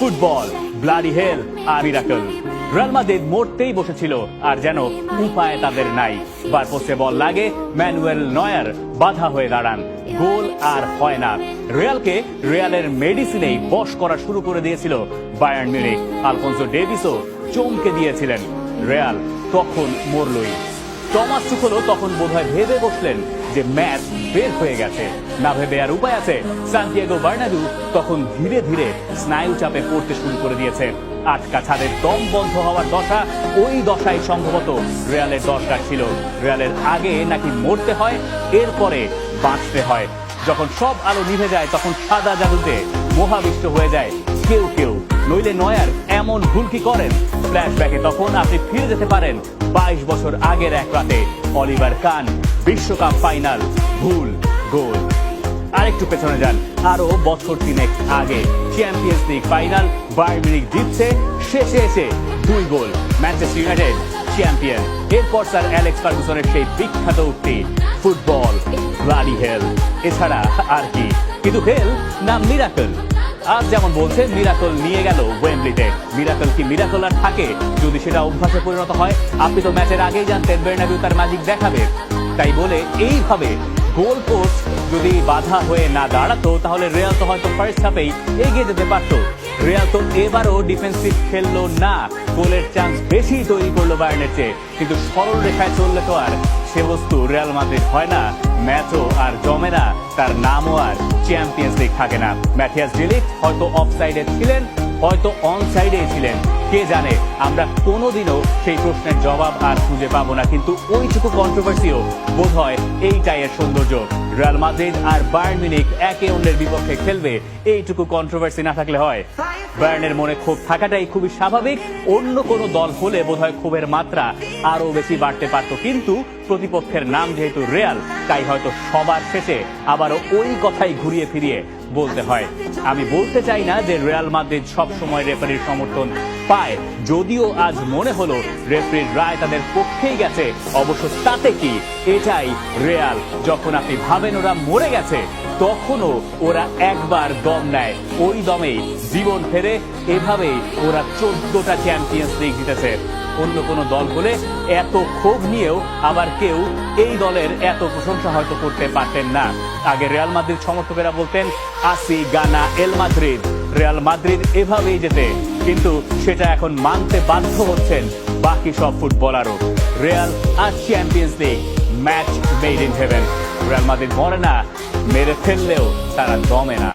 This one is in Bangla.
ফুটবল, ব্লাডি হেল আর মিরাকল। রিয়াল মাদ্রিদ মরতেই বসেছিল আর যেন উপায় তাদের নাই। বার পোস্টে বল লাগে, ম্যানুয়েল নয়ার বাধা হয়ে দাঁড়ান, গোল আর হয় না। রিয়ালের মেডিসিনেই বশ করা শুরু করে দিয়েছিল বায়ার্ন মিউনিখ। আলফোন্সো ডেভিসও চমকে দিয়েছিলেন। রিয়াল তখন মরলই। টমাস তুখেলও তখন বোধহয় ভেবে বসলেন যে ম্যাচ বের হয়ে গেছে। না ভেবে আর উপায় আছে, সান্তিয়াগো বার্নাব্যু তখন ধীরে ধীরে স্নায়ু চাপে পড়তে শুরু করে দিয়েছে। আটকা ছাদের দম বন্ধ হওয়ার দশা, ওই দশায় সম্ভবত রিয়ালের দরকার ছিল। রিয়ালের আগে নাকি মরতে হয়, এরপরে বাঁচতে হয়। যখন সব আলো নিভে যায় তখন সাদা জাদুতে মোহাবিষ্ট হয়ে যায় কেউ কেউ, নইলে নয়ার এমন ভুল কি করেন? ফ্ল্যাশব্যাকে তখন আপনি ফিরে যেতে পারেন 22 বছর আগের এক রাতে। অলিভার কান, বিশ্বকাপ ফাইনাল, ভুল গোল। আরেকটু পেছনে যান, আরো বছর 3 আগে champions league final, Bayern Munich জিতছে, শেষে এসে 2 গোল, ম্যানচেস্টার ইউনাইটেড চ্যাম্পিয়ন। এরপর স্যার অ্যালেক্স ফার্গুসনের সেই বিখ্যাত উক্তি, ফুটবল, ব্লাডি হেল। এছাড়া আর কি? কিন্তু হেল না মিরাকল। আজ যেমন বলছে মিরাকল নিয়ে গেল ওয়েম্বলিতে। মিরাকল কি মিরাকল আর থাকে যদি সেটা অভ্যাসে পরিণত হয়? আপনি তো ম্যাচের আগেই জানতেন বার্নাব্যু তার ম্যাজিক দেখাবে। তাই বলে এইভাবে গোল পোস্ট যদি বাধা হয়ে না দাঁড়াতো তাহলে রিয়াল তো হয়তো ফার্স্ট হাফেই এগিয়ে যেতে পারতো। রিয়াল তো এবারও ডিফেন্সিভ খেললো না, গোলের চান্স বেশি তৈরি করলো বায়ার্নের চেয়ে। কিন্তু সরল রেখায় চললে তো আর সে বস্তু রিয়াল মাদ্রিদ হয় না, ম্যাচও আর জমে না, তার নামও আর চ্যাম্পিয়ন্স লিগ থাকে না। ম্যাথিয়াস ডি লিক্ট হয়তো অফসাইডে ছিলেন, হয়তো অনসাইডে ছিলেন, কে জানে। আমরা কোনোদিনও সেই প্রশ্নের জবাব আর খুঁজে পাবো না। কিন্তু ওইটুকু কন্ট্রোভার্সিও বোধ হয় এইটাই এর সৌন্দর্য। রিয়াল মাদ্রিদ আর বায়ার্ন মিউনিখ একে অন্যের বিপক্ষে খেলবে, এইটুকু কন্ট্রোভার্সি না থাকলে হয়? বায়ার্নের মনে ক্ষোভ থাকাটাই খুবই স্বাভাবিক। অন্য কোনো দল হলে বোধহয় ক্ষোভের মাত্রা আরো বেশি বাড়তে পারত। কিন্তু প্রতিপক্ষের নাম যেহেতু রিয়াল, তাই হয়তো সবার শেষে আবারও ওই কথাই ঘুরিয়ে ফিরিয়ে বলতে হয়। আমি বলতে চাই না যে রিয়াল মাদ্রিদ সবসময় রেফারির সমর্থন পায়, যদিও আজ মনে হলো রেফারির রায় তাদের পক্ষেই গেছে। অবশ্য তাতে কি, এটাই রিয়াল। যখন আপনি ভাবেন ওরা মরে গেছে, তখনও ওরা একবার দম নেয়, ওই দমেই জীবন ফেরে। এভাবেই ওরা 14টা চ্যাম্পিয়ন্স লিগ জিতেছে। অন্য কোনো দল হলে এত ক্ষোভ নিয়েও আবার কেউ এই দলের এত প্রশংসা হয়তো করতে পারতেন না। আগে রিয়াল মাদ্রিদ সমর্থকেরা বলতেন, আসি গানা এল মাদ্রিদ, রিয়াল মাদ্রিদ এভাবেই যেতে। কিন্তু সেটা এখন মানতে বাধ্য হচ্ছেন বাকি সব ফুটবলারও। রিয়াল আর champions league, match made in heaven. Real Madrid মরে না, মেরে ফেললেও তারা দমে না।